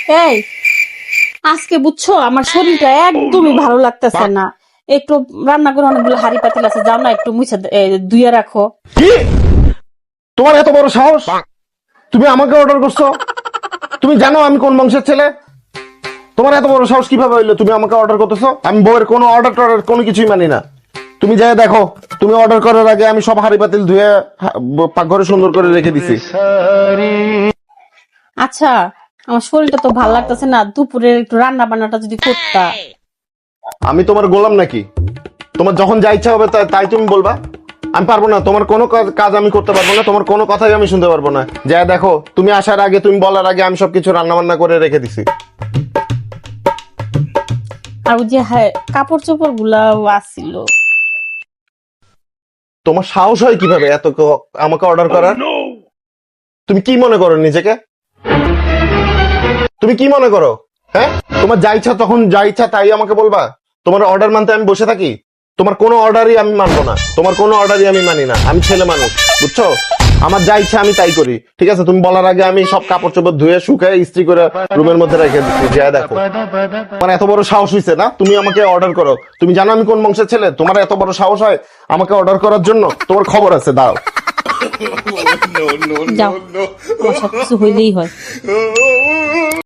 এই আজকে বুঝছো আমার শরীরটা একদমই ভালো লাগতেছে না। একটু রান্না করে অনেকগুলো হাড়ি পাতিল আছে, যাও না একটু মুছে ধুয়ে রাখো। কি তোমার এত বড় সাহস? তুমি আমাকে অর্ডার করছো? তুমি জানো আমি কোন বংশের ছেলে? তোমার এত বড় সাহস কিভাবে হইলো? তুমি আমাকে অর্ডার করতেছো? আমি বউয়ের কোনো অর্ডার টর্ডার কোনো কিছুই মানি না। তুমি যাই দেখো, তুমি অর্ডার করার আগে আমি সব হাড়ি পাতিল ধুয়ে পাকঘরে সুন্দর করে রেখে দিছি। আচ্ছা, আমার শরীরটা তো ভালো লাগতেছে না, দুপুরে একটু রান্না বান্নাটা যদি করতা। আমি তোমার গোলাম নাকি? তোমার যখন যা ইচ্ছা হবে তাই তুমি বলবা? আমি পারবো না, তোমার কোনো কাজ আমি করতে পারবো না, তোমার কোনো কথাই আমি শুনতে পারবো না। যা দেখো, তুমি আসার আগে, তুমি বলার আগে আমি সবকিছু রান্না বান্না করে রেখে দিছি। আর ওই যে কাপড় চোপড় গুলাও আসছিল। তোমার সাহস হয় কিভাবে এত আমাকে অর্ডার করার? তুমি কি মনে করো নিজেকে? তুমি কি মনে করো? হ্যাঁ, তোমার যা ইচ্ছা তখন যা ইচ্ছা তাই আমাকে বলবা? তোমার অর্ডার মানতে আমি বসে থাকি? তোমার কোনো অর্ডারই আমি মানবো না, তোমার কোনো অর্ডারই আমি মানি না। আমি ছেলে মানুষ, বুঝছো? আমার যা ইচ্ছা আমি তাই করি, ঠিক আছে? তুমি বলার আগে আমি সব কাপড় চোপড় ধুয়ে শুকায় ইস্ত্রি করে রুমের মধ্যে রেখে দিচ্ছি। যা দেখো, মানে এত বড় সাহস হয়েছে না? তুমি আমাকে অর্ডার করো? তুমি জানো আমি কোন বংশের ছেলে? তোমার এত বড় সাহস হয় আমাকে অর্ডার করার জন্য? তোমার খবর আছে, দাও। যাও, আমার সবকিছু হইলেই হয়।